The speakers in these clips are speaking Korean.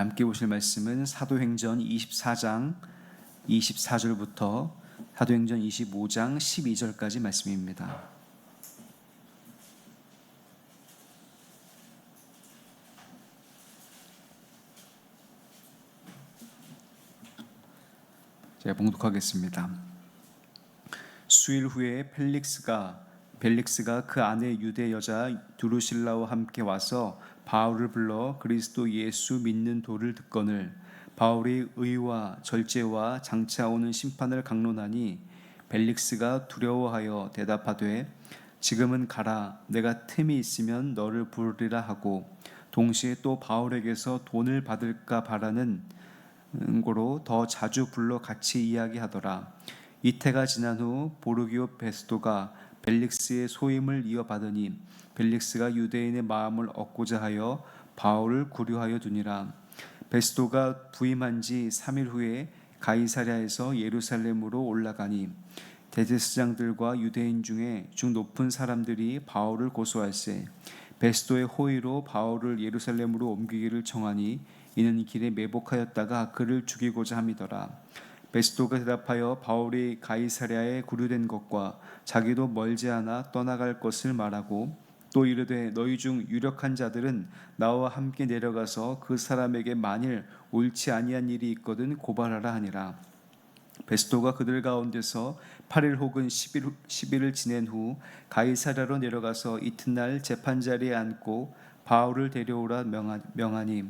함께 보실 말씀은 사도행전 24장 24절부터 사도행전 25장 12절까지 말씀입니다. 제가 봉독하겠습니다. 수일 후에 벨릭스가 그 아내 유대 여자 두루실라와 함께 와서 바울을 불러 그리스도 예수 믿는 도를 듣거늘 바울이 의와 절제와 장차 오는 심판을 강론하니 벨릭스가 두려워하여 대답하되 지금은 가라, 내가 틈이 있으면 너를 부르리라 하고 동시에 또 바울에게서 돈을 받을까 바라는 고로 더 자주 불러 같이 이야기하더라. 이태가 지난 후 보르기오 베스도가 벨릭스의 소임을 이어받으니 벨릭스가 유대인의 마음을 얻고자 하여 바울을 구류하여 두니라. 베스도가 부임한 지 3일 후에 가이사랴에서 예루살렘으로 올라가니 대제사장들과 유대인 중에 높은 사람들이 바울을 고소할세 베스도의 호의로 바울을 예루살렘으로 옮기기를 청하니 이는 길에 매복하였다가 그를 죽이고자 함이더라. 베스도가 대답하여 바울이 가이사랴에 구류된 것과 자기도 멀지 않아 떠나갈 것을 말하고 또 이르되 너희 중 유력한 자들은 나와 함께 내려가서 그 사람에게 만일 옳지 아니한 일이 있거든 고발하라 하니라. 베스도가 그들 가운데서 8일 혹은 10일을 지낸 후 가이사랴로 내려가서 이튿날 재판자리에 앉고 바울을 데려오라 명하니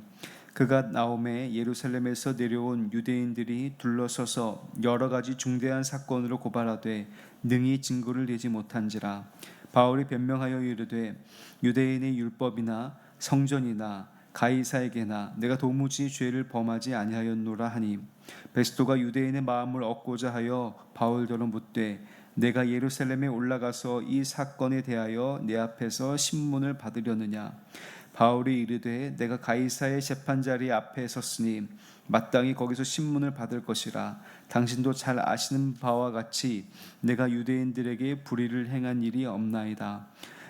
그가 나오매 예루살렘에서 내려온 유대인들이 둘러서서 여러 가지 중대한 사건으로 고발하되 능히 증거를 내지 못한지라. 바울이 변명하여 이르되 유대인의 율법이나 성전이나 가이사에게나 내가 도무지 죄를 범하지 아니하였노라 하니 베스도가 유대인의 마음을 얻고자 하여 바울더러 묻되 내가 예루살렘에 올라가서 이 사건에 대하여 내 앞에서 신문을 받으려느냐. 바울이 이르되 내가 가이사의 재판자리 앞에 섰으니 마땅히 거기서 신문을 받을 것이라. 당신도 잘 아시는 바와 같이 내가 유대인들에게 불의를 행한 일이 없나이다.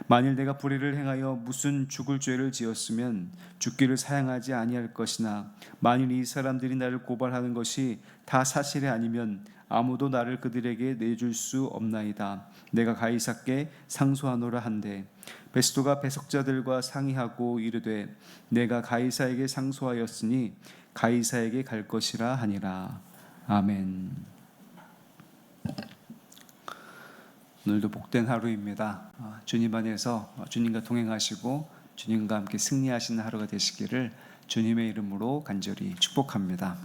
만일 내가 불의를 행하여 무슨 죽을 죄를 지었으면 죽기를 사양하지 아니할 것이나 만일 이 사람들이 나를 고발하는 것이 다 사실이 아니면 아무도 나를 그들에게 내줄 수 없나이다. 내가 가이사께 상소하노라 한대 베스도가 배석자들과 상의하고 이르되 내가 가이사에게 상소하였으니 가이사에게 갈 것이라 하니라. 아멘. 오늘도 복된 하루입니다. 주님 안에서 주님과 동행하시고 주님과 함께 승리하시는 하루가 되시기를 주님의 이름으로 간절히 축복합니다.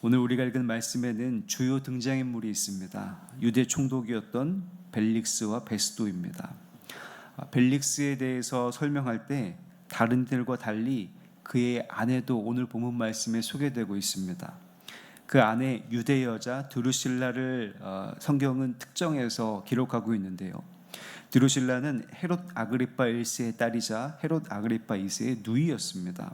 오늘 우리가 읽은 말씀에는 주요 등장인물이 있습니다. 유대 총독이었던 벨릭스와 베스도입니다. 벨릭스에 대해서 설명할 때 다른 들과 달리 그의 아내도 오늘 본문 말씀에 소개되고 있습니다. 그 아내 유대 여자 드루실라를 성경은 특정해서 기록하고 있는데요. 드루실라는 헤롯 아그리파 1세의 딸이자 헤롯 아그리파 2세의 누이였습니다.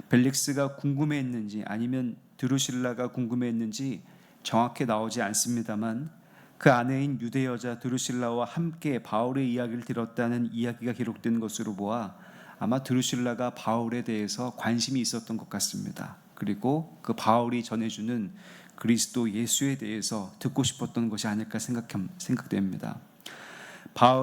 벨릭스가 궁금해했는지 아니면 드루실라가 궁금해했는지 정확히 나오지 않습니다만 그 아내인 유대 여자 드루실라와 함께 바울의 이야기를 들었다는 이야기가 기록된 것으로 보아 아마 드루실라가 바울에 대해서 관심이 있었던 것 같습니다. 그리고 그 바울이 전해주는 그리스도 예수에 대해서 듣고 싶었던 것이 아닐까 생각됩니다.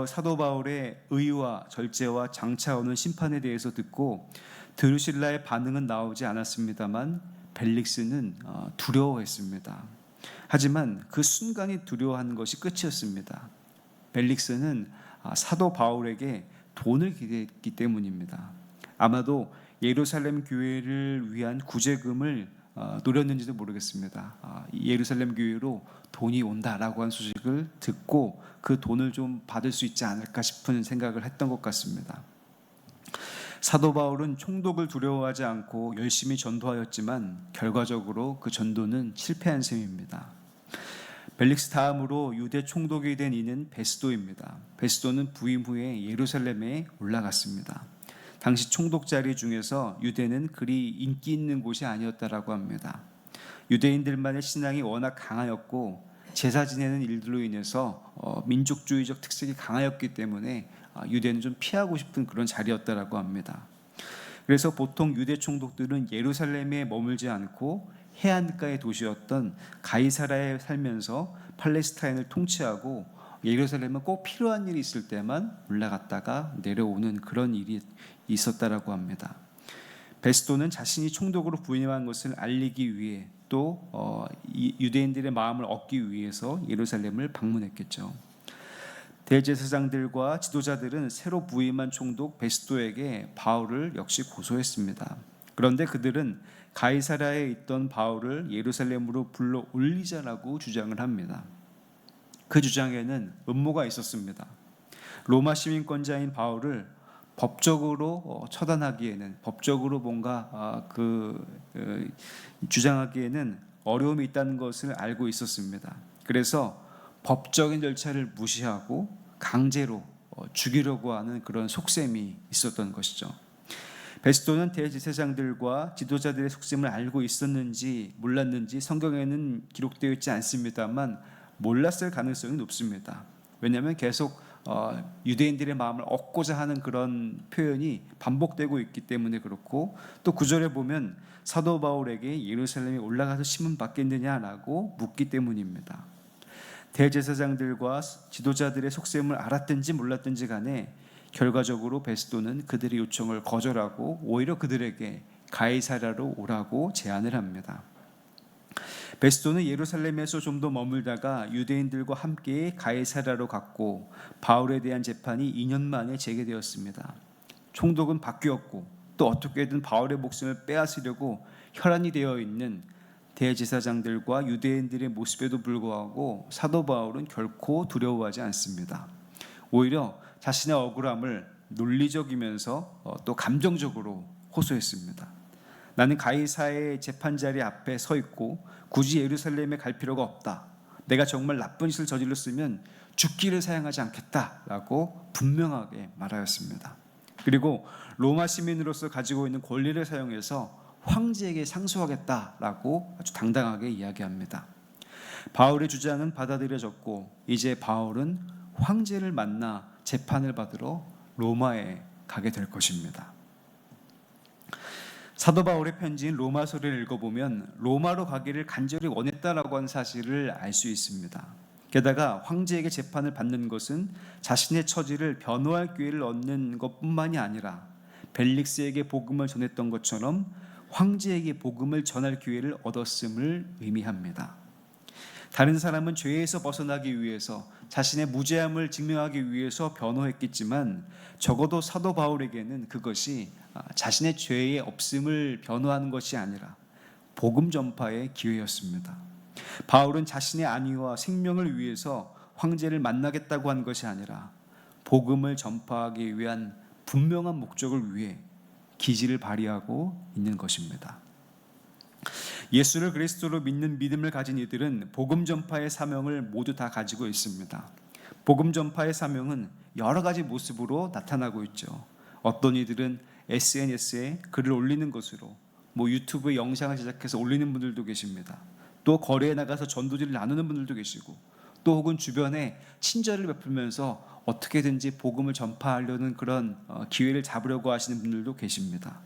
사도 바울의 의와 절제와 장차 오는 심판에 대해서 듣고 드루실라의 반응은 나오지 않았습니다만 벨릭스는 두려워했습니다. 하지만 그 순간이 두려워하는 것이 끝이었습니다. 벨릭스는 사도 바울에게 돈을 기대했기 때문입니다. 아마도 예루살렘 교회를 위한 구제금을 노렸는지도 모르겠습니다. 예루살렘 교회로 돈이 온다라고 한 소식을 듣고 그 돈을 좀 받을 수 있지 않을까 싶은 생각을 했던 것 같습니다. 사도 바울은 총독을 두려워하지 않고 열심히 전도하였지만 결과적으로 그 전도는 실패한 셈입니다. 벨릭스 다음으로 유대 총독이 된 이는 베스도입니다. 베스도는 부임 후에 예루살렘에 올라갔습니다. 당시 총독 자리 중에서 유대는 그리 인기 있는 곳이 아니었다라고 합니다. 유대인들만의 신앙이 워낙 강하였고 제사 지내는 일들로 인해서 민족주의적 특색이 강하였기 때문에 유대는 좀 피하고 싶은 그런 자리였다라고 합니다. 그래서 보통 유대 총독들은 예루살렘에 머물지 않고 해안가의 도시였던 가이사라에 살면서 팔레스타인을 통치하고 예루살렘은 꼭 필요한 일이 있을 때만 올라갔다가 내려오는 그런 일이 있었다라고 합니다. 베스도는 자신이 총독으로 부임한 것을 알리기 위해 또 유대인들의 마음을 얻기 위해서 예루살렘을 방문했겠죠. 대제사장들과 지도자들은 새로 부임한 총독 베스도에게 바울을 역시 고소했습니다. 그런데 그들은 가이사라에 있던 바울을 예루살렘으로 불러 올리자라고 주장을 합니다. 그 주장에는 음모가 있었습니다. 로마 시민권자인 바울을 법적으로 처단하기에는, 법적으로 뭔가 주장하기에는 어려움이 있다는 것을 알고 있었습니다. 그래서 법적인 절차를 무시하고 강제로 죽이려고 하는 그런 속셈이 있었던 것이죠. 베스도는 대제사장들과 지도자들의 속셈을 알고 있었는지 몰랐는지 성경에는 기록되어 있지 않습니다만 몰랐을 가능성이 높습니다. 왜냐하면 계속 유대인들의 마음을 얻고자 하는 그런 표현이 반복되고 있기 때문에 그렇고, 또 9절에 보면 사도 바울에게 예루살렘에 올라가서 심은 받겠느냐라고 묻기 때문입니다. 대제사장들과 지도자들의 속셈을 알았든지 몰랐든지 간에 결과적으로 베스도는 그들의 요청을 거절하고 오히려 그들에게 가이사라로 오라고 제안을 합니다. 베스도는 예루살렘에서 좀 더 머물다가 유대인들과 함께 가이사라로 갔고 바울에 대한 재판이 2년 만에 재개되었습니다. 총독은 바뀌었고 또 어떻게든 바울의 목숨을 빼앗으려고 혈안이 되어 있는 대제사장들과 유대인들의 모습에도 불구하고 사도 바울은 결코 두려워하지 않습니다. 오히려 자신의 억울함을 논리적이면서 또 감정적으로 호소했습니다. 나는 가이사의 재판자리 앞에 서 있고 굳이 예루살렘에 갈 필요가 없다. 내가 정말 나쁜 짓을 저질렀으면 죽기를 사양하지 않겠다라고 분명하게 말하였습니다. 그리고 로마 시민으로서 가지고 있는 권리를 사용해서 황제에게 상소하겠다라고 아주 당당하게 이야기합니다. 바울의 주장은 받아들여졌고 이제 바울은 황제를 만나 재판을 받으러 로마에 가게 될 것입니다. 사도 바울의 편지인 로마서를 읽어보면 로마로 가기를 간절히 원했다라고 하는 사실을 알 수 있습니다. 게다가 황제에게 재판을 받는 것은 자신의 처지를 변호할 기회를 얻는 것뿐만이 아니라 벨릭스에게 복음을 전했던 것처럼 황제에게 복음을 전할 기회를 얻었음을 의미합니다. 다른 사람은 죄에서 벗어나기 위해서 자신의 무죄함을 증명하기 위해서 변호했겠지만 적어도 사도 바울에게는 그것이 자신의 죄의 없음을 변호하는 것이 아니라 복음 전파의 기회였습니다. 바울은 자신의 안위와 생명을 위해서 황제를 만나겠다고 한 것이 아니라 복음을 전파하기 위한 분명한 목적을 위해 기지를 발휘하고 있는 것입니다. 예수를 그리스도로 믿는 믿음을 가진 이들은 복음 전파의 사명을 모두 다 가지고 있습니다. 복음 전파의 사명은 여러 가지 모습으로 나타나고 있죠. 어떤 이들은 SNS에 글을 올리는 것으로 유튜브에 영상을 제작해서 올리는 분들도 계십니다. 또 거리에 나가서 전도지를 나누는 분들도 계시고, 또 혹은 주변에 친절을 베풀면서 어떻게든지 복음을 전파하려는 그런 기회를 잡으려고 하시는 분들도 계십니다.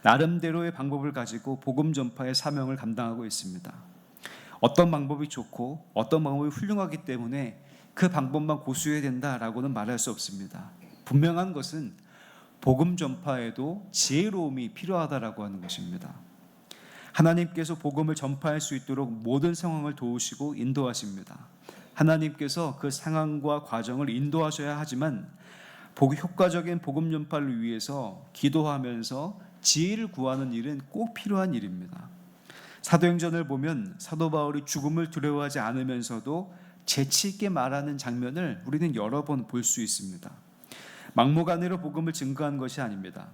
나름대로의 방법을 가지고 복음 전파의 사명을 감당하고 있습니다. 어떤 방법이 좋고 어떤 방법이 훌륭하기 때문에 그 방법만 고수해야 된다라고는 말할 수 없습니다. 분명한 것은 복음 전파에도 지혜로움이 필요하다라고 하는 것입니다. 하나님께서 복음을 전파할 수 있도록 모든 상황을 도우시고 인도하십니다. 하나님께서 그 상황과 과정을 인도하셔야 하지만 효과적인 복음 전파를 위해서 기도하면서 지혜를 구하는 일은 꼭 필요한 일입니다. 사도행전을 보면 사도 바울이 죽음을 두려워하지 않으면서도 재치 있게 말하는 장면을 우리는 여러 번 볼 수 있습니다. 막무가내로 복음을 증거한 것이 아닙니다.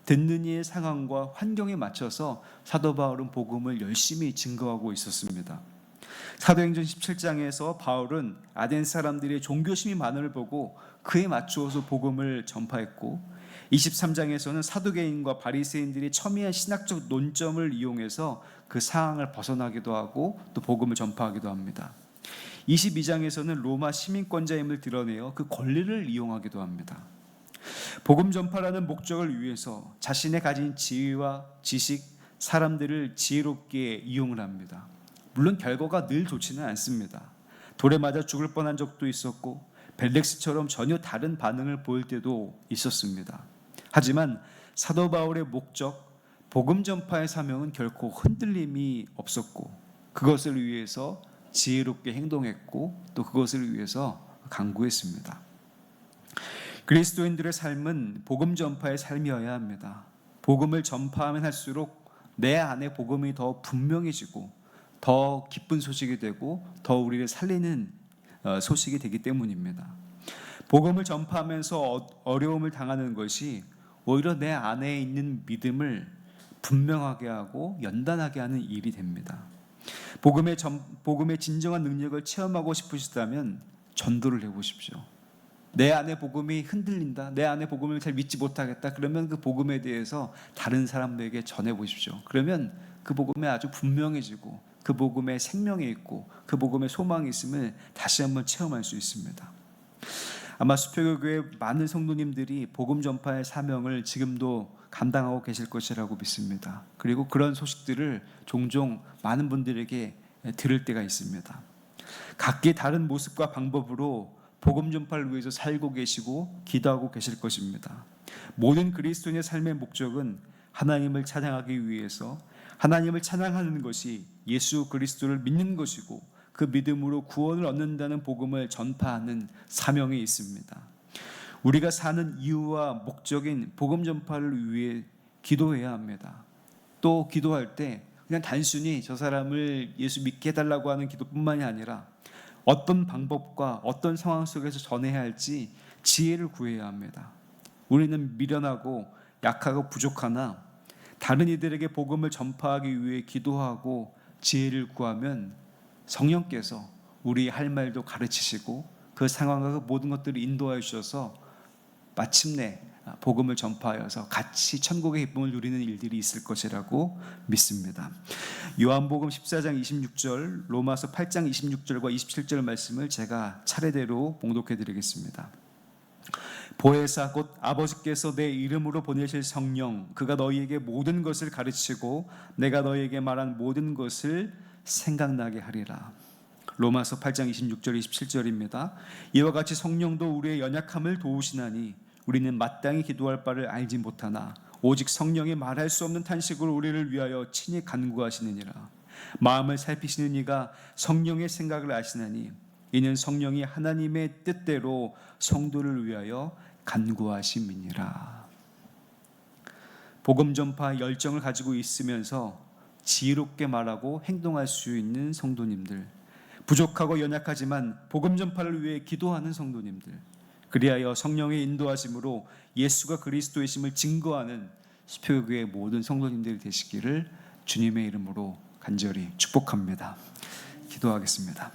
듣는 이의 상황과 환경에 맞춰서 사도 바울은 복음을 열심히 증거하고 있었습니다. 사도행전 17장에서 바울은 아덴 사람들의 종교심이 많음을 보고 그에 맞추어서 복음을 전파했고, 23장에서는 사두개인과 바리새인들이 첨예한 신학적 논점을 이용해서 그 상황을 벗어나기도 하고 또 복음을 전파하기도 합니다. 22장에서는 로마 시민권자임을 드러내어 그 권리를 이용하기도 합니다. 복음 전파라는 목적을 위해서 자신의 가진 지위와 지식, 사람들을 지혜롭게 이용을 합니다. 물론 결과가 늘 좋지는 않습니다. 돌에 맞아 죽을 뻔한 적도 있었고 벨렉스처럼 전혀 다른 반응을 보일 때도 있었습니다. 하지만 사도 바울의 목적, 복음 전파의 사명은 결코 흔들림이 없었고 그것을 위해서 지혜롭게 행동했고 또 그것을 위해서 간구했습니다. 그리스도인들의 삶은 복음 전파의 삶이어야 합니다. 복음을 전파하면 할수록 내 안에 복음이 더 분명해지고 더 기쁜 소식이 되고 더 우리를 살리는 소식이 되기 때문입니다. 복음을 전파하면서 어려움을 당하는 것이 오히려 내 안에 있는 믿음을 분명하게 하고 연단하게 하는 일이 됩니다. 복음의 진정한 능력을 체험하고 싶으시다면 전도를 해보십시오. 내 안에 복음이 흔들린다, 내 안에 복음을 잘 믿지 못하겠다, 그러면 그 복음에 대해서 다른 사람들에게 전해보십시오. 그러면 그 복음에 아주 분명해지고 그 복음에 생명이 있고 그 복음에 소망이 있음을 다시 한번 체험할 수 있습니다. 아마 수표교회 많은 성도님들이 복음 전파의 사명을 지금도 감당하고 계실 것이라고 믿습니다. 그리고 그런 소식들을 종종 많은 분들에게 들을 때가 있습니다. 각기 다른 모습과 방법으로 복음 전파를 위해서 살고 계시고 기도하고 계실 것입니다. 모든 그리스도인의 삶의 목적은 하나님을 찬양하기 위해서 하나님을 찬양하는 것이 예수 그리스도를 믿는 것이고 그 믿음으로 구원을 얻는다는 복음을 전파하는 사명이 있습니다. 우리가 사는 이유와 목적인 복음 전파를 위해 기도해야 합니다. 또 기도할 때 그냥 단순히 저 사람을 예수 믿게 해달라고 하는 기도뿐만이 아니라 어떤 방법과 어떤 상황 속에서 전해야 할지 지혜를 구해야 합니다. 우리는 미련하고 약하고 부족하나 다른 이들에게 복음을 전파하기 위해 기도하고 지혜를 구하면 성령께서 우리 할 말도 가르치시고 그 상황과 그 모든 것들을 인도하여 주셔서 마침내 복음을 전파하여서 같이 천국의 기쁨을 누리는 일들이 있을 것이라고 믿습니다. 요한복음 14장 26절, 로마서 8장 26절과 27절 말씀을 제가 차례대로 봉독해 드리겠습니다. 보혜사 곧 아버지께서 내 이름으로 보내실 성령, 그가 너희에게 모든 것을 가르치고 내가 너희에게 말한 모든 것을 생각나게 하리라. 로마서 8장 26절 27절입니다. 이와 같이 성령도 우리의 연약함을 도우시나니 우리는 마땅히 기도할 바를 알지 못하나 오직 성령이 말할 수 없는 탄식으로 우리를 위하여 친히 간구하시느니라. 마음을 살피시는 이가 성령의 생각을 아시나니 이는 성령이 하나님의 뜻대로 성도를 위하여 간구하심이니라. 복음 전파 열정을 가지고 있으면서 지혜롭게 말하고 행동할 수 있는 성도님들, 부족하고 연약하지만 복음 전파를 위해 기도하는 성도님들, 그리하여 성령의 인도하심으로 예수가 그리스도이심을 증거하는 수표교회의 모든 성도님들이 되시기를 주님의 이름으로 간절히 축복합니다. 기도하겠습니다.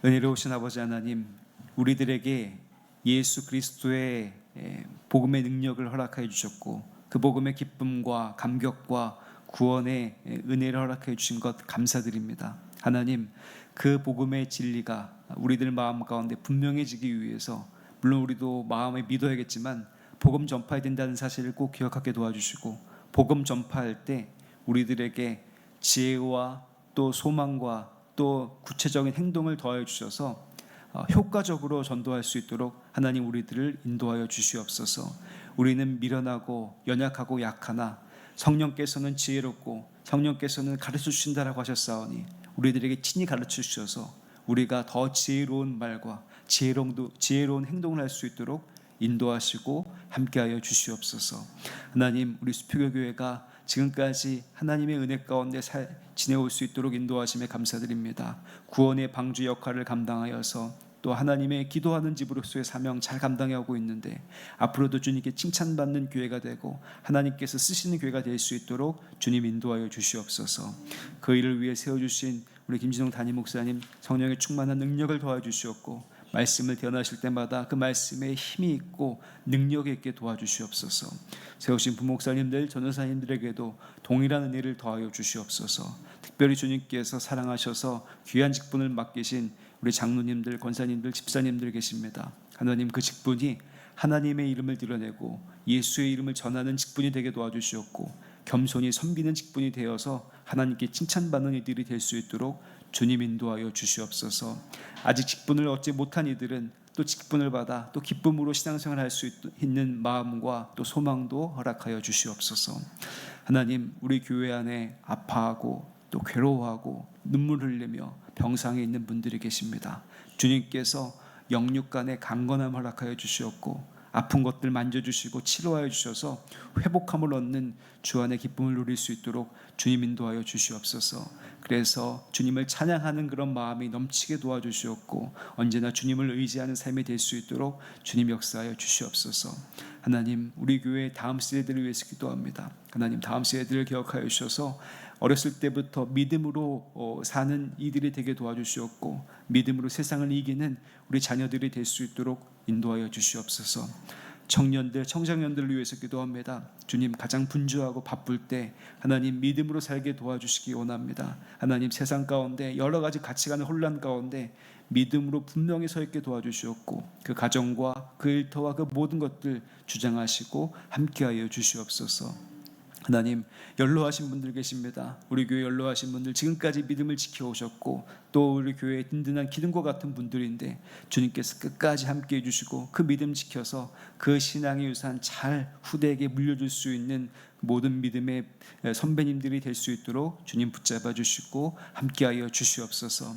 은혜로우신 아버지 하나님, 우리들에게 예수 그리스도의 복음의 능력을 허락하여 주셨고 그 복음의 기쁨과 감격과 구원의 은혜를 허락하여 주신 것 감사드립니다. 하나님, 그 복음의 진리가 우리들 마음 가운데 분명해지기 위해서 물론 우리도 마음에 믿어야겠지만 복음 전파해야 된다는 사실을 꼭 기억하게 도와주시고 복음 전파할 때 우리들에게 지혜와 또 소망과 또 구체적인 행동을 더하여 주셔서 효과적으로 전도할 수 있도록 하나님 우리들을 인도하여 주시옵소서. 우리는 미련하고 연약하고 약하나 성령께서는 지혜롭고 성령께서는 가르쳐 주신다라고 하셨사오니 우리들에게 친히 가르쳐 주셔서 우리가 더 지혜로운 말과 지혜로운 행동을 할 수 있도록 인도하시고 함께하여 주시옵소서. 하나님, 우리 수표교회가 지금까지 하나님의 은혜 가운데 지내올 수 있도록 인도하심에 감사드립니다. 구원의 방주 역할을 감당하여서 또 하나님의 기도하는 집으로서의 사명 잘 감당하고 있는데 앞으로도 주님께 칭찬받는 교회가 되고 하나님께서 쓰시는 교회가 될 수 있도록 주님 인도하여 주시옵소서. 그 일을 위해 세워주신 우리 김진홍 담임 목사님 성령의 충만한 능력을 도와주시옵고 말씀을 대언하실 때마다 그 말씀에 힘이 있고 능력이 있게 도와주시옵소서. 세우신 부목사님들, 전도사님들에게도 동일한 은혜를 더하여 주시옵소서. 특별히 주님께서 사랑하셔서 귀한 직분을 맡기신 우리 장로님들, 권사님들, 집사님들 계십니다. 하나님, 그 직분이 하나님의 이름을 드러내고 예수의 이름을 전하는 직분이 되게 도와주시옵고, 겸손히 섬기는 직분이 되어서 하나님께 칭찬받는 이들이 될 수 있도록 주님 인도하여 주시옵소서. 아직 직분을 얻지 못한 이들은 또 직분을 받아 또 기쁨으로 신앙생활을 할 수 있는 마음과 또 소망도 허락하여 주시옵소서. 하나님, 우리 교회 안에 아파하고 또 괴로워하고 눈물 흘리며 병상에 있는 분들이 계십니다. 주님께서 영육간의 강건함 허락하여 주시옵고, 아픈 것들 만져주시고 치료하여 주셔서 회복함을 얻는 주 안의 기쁨을 누릴 수 있도록 주님 인도하여 주시옵소서. 그래서 주님을 찬양하는 그런 마음이 넘치게 도와주시옵고, 언제나 주님을 의지하는 삶이 될 수 있도록 주님 역사하여 주시옵소서. 하나님, 우리 교회 다음 세대들을 위해서 기도합니다. 하나님, 다음 세대들을 기억하여 주셔서 어렸을 때부터 믿음으로 사는 이들이 되게 도와주시옵고, 믿음으로 세상을 이기는 우리 자녀들이 될 수 있도록 인도하여 주시옵소서. 청년들, 청장년들을 위해서 기도합니다. 주님, 가장 분주하고 바쁠 때 하나님 믿음으로 살게 도와주시기 원합니다. 하나님, 세상 가운데 여러 가지 가치관의 혼란 가운데 믿음으로 분명히 서 있게 도와주시옵고, 그 가정과 그 일터와 그 모든 것들 주장하시고 함께하여 주시옵소서. 하나님, 연로하신 분들 계십니다. 우리 교회 연로하신 분들, 지금까지 믿음을 지켜오셨고 또 우리 교회의 든든한 기둥과 같은 분들인데, 주님께서 끝까지 함께해 주시고 그 믿음 지켜서 그 신앙의 유산 잘 후대에게 물려줄 수 있는 모든 믿음의 선배님들이 될 수 있도록 주님 붙잡아 주시고 함께하여 주시옵소서.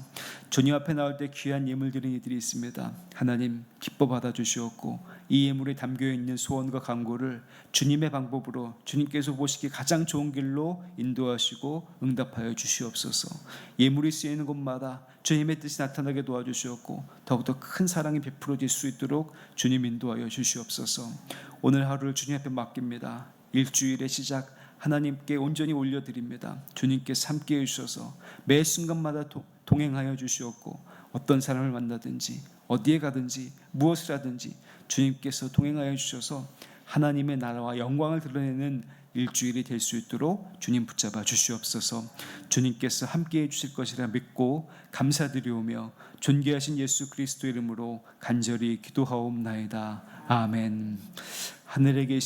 주님 앞에 나올 때 귀한 예물 드리는 이들이 있습니다. 하나님, 기뻐 받아 주시옵고, 이 예물에 담겨있는 소원과 간구를 주님의 방법으로 주님께서 보시기에 가장 좋은 길로 인도하시고 응답하여 주시옵소서. 예물이 쓰이는 곳마다 주님의 뜻이 나타나게 도와주시옵고, 더욱더 큰 사랑이 베풀어질 수 있도록 주님 인도하여 주시옵소서. 오늘 하루를 주님 앞에 맡깁니다. 일주일의 시작 하나님께 온전히 올려드립니다. 주님께서 함께해 주셔서 매 순간마다 동행하여 주시옵고, 어떤 사람을 만나든지 어디에 가든지 무엇을 하든지 주님께서 동행하여 주셔서 하나님의 나라와 영광을 드러내는 일주일이 될 수 있도록 주님 붙잡아 주시옵소서. 주님께서 함께해 주실 것이라 믿고 감사드리오며 존귀하신 예수 그리스도 이름으로 간절히 기도하옵나이다. 아멘. 하늘에 계신